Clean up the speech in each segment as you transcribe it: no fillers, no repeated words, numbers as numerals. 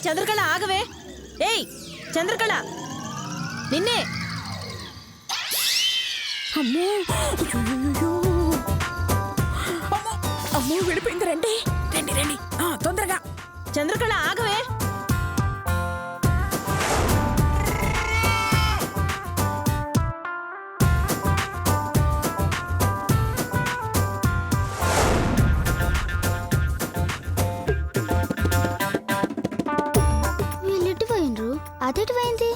చంద్రకళ ఆగవే. ఏయ్ చంద్రకళ, నిన్నే. అమ్మో అమ్మో విడిపోయింది. రండి రండి రండి తొందరగా. చంద్రకళ ఆగవే. వీళ్ళెట్టు పోయినరు, అదెటు పోయింది?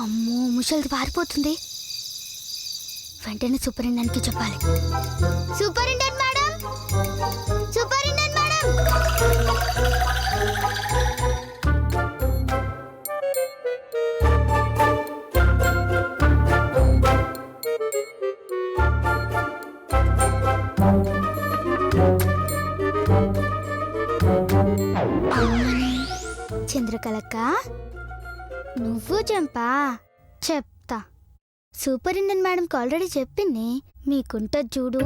అమ్మో ముసలిది పారిపోతుంది. వెంటనే సూపరింటెండెంట్కి చెప్పాలి. Superintendent madam, superintendent madam. చంద్రకళక్క, నువ్వు చంపా చెప్తా. సూపరింటెండెంట్ మేడంకి ఆల్రెడీ చెప్పింది, మీకుంటది చూడు.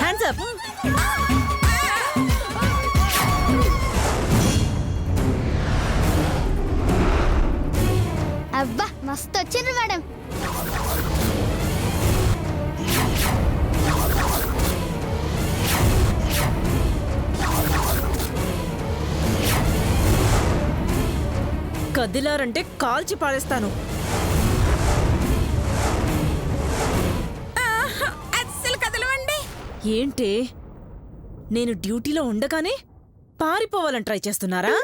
Hands up. అబ్బా మస్తు వచ్చిండ్రు మేడం. కదిలారంటే కాల్చి పాడేస్తాను. అస్సలు కదలవండి. ఏంటే, నేను డ్యూటీలో ఉండగానే పారిపోవాలని ట్రై చేస్తున్నారా?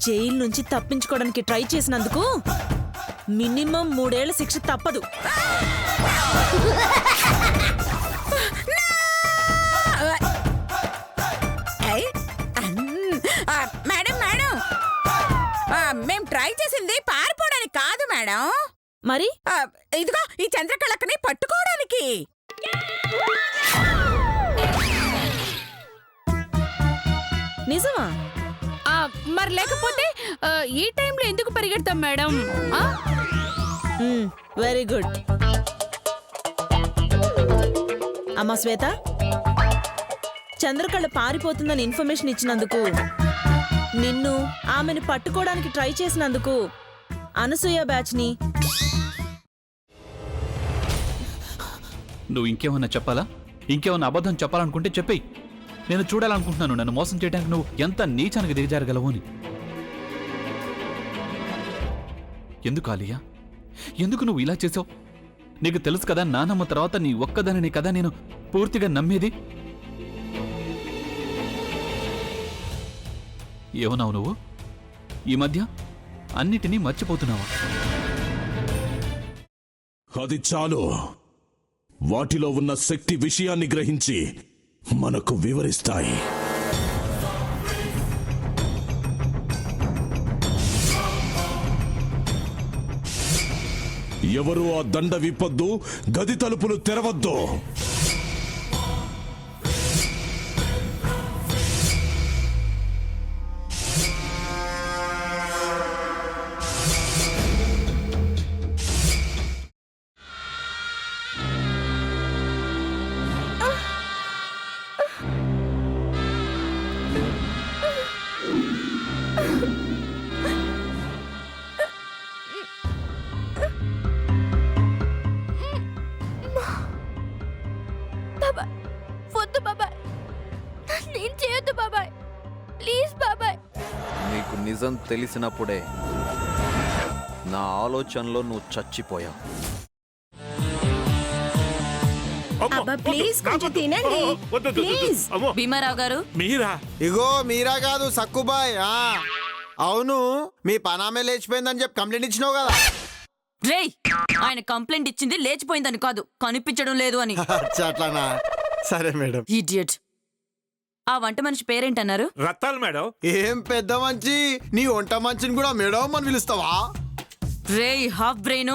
జైలు నుంచి తప్పించుకోవడానికి ట్రై చేసినందుకు మినిమం 3 ఏళ్ల శిక్ష తప్పదు. మేడం మేడం, మేం ట్రై చేసింది పారిపోవడానికి కాదు మేడం. మరి ఇదిగో ఈ చంద్రకళక్కని పట్టుకోవడానికి. నిజమా? మరి లేకపోతే ఈ టైంలో ఎందుకు పరిగెడతాం మేడం? Very good. అమ్మా శ్వేత, చంద్రకళ పారిపోతుందని ఇన్ఫర్మేషన్ ఇచ్చినందుకు, నిన్ను ఆమెను పట్టుకోవడానికి ట్రై చేసినందుకు అనసూయ బ్యాచ్ని. నువ్వు ఇంకేమన్నా చెప్పాలా? ఇంకేమన్నా అబద్ధం చెప్పాలనుకుంటే చెప్పేయి. నేను చూడాలనుకుంటున్నాను నన్ను మోసం చేయడానికి నువ్వు ఎంత నీచానికి దిగజారగలవు అని. ఎందుకు ఆలియా, ఎందుకు నువ్వు ఇలా చేసావు? నీకు తెలుసు కదా, నానమ్మ తర్వాత నీ ఒక్కదానిని కదా నేను పూర్తిగా నమ్మేది. ఏమన్నావు నువ్వు? ఈ మధ్య అన్నిటినీ మర్చిపోతున్నావా? అది చాలు. వాటిలో ఉన్న శక్తి విషయాన్ని గ్రహించి మనకు వివరిస్తాయి. ఎవరు ఆ దండ విప్పొద్దు, గది తలుపులు తెరవద్దు. వద్దు బాబాయ్, నేను చేయొద్దు బాబాయ్, ప్లీజ్ బాబాయ్. నీకు నిజం తెలిసినప్పుడే నా ఆలోచనలో నువ్వు చచ్చిపోయావు. ప్లీజ్ కొంచెం తినండి. భీమారావు గారు, మీరా? ఇగో మీరా కాదు సక్కుబాయ్. అవును, మీ పనామే లేచిపోయిందని చెప్పి కంప్లైంట్ ఇచ్చినావు కదా. రేయ్, ఆయన కంప్లైంట్ ఇచ్చింది లేచిపోయిందని కాదు, కనిపించడం లేదు అని. అట్లానా? సరే మేడం. ఇడియట్. ఆ వంట మనిషి పేరేంటన్నారు? రత్తాలు మేడం. ఏం పెద్ద మంచి, నీ వంట మంచిని కూడా మేడం అని పిలుస్తావా? రేయ్ హాఫ్ బ్రెయిన్,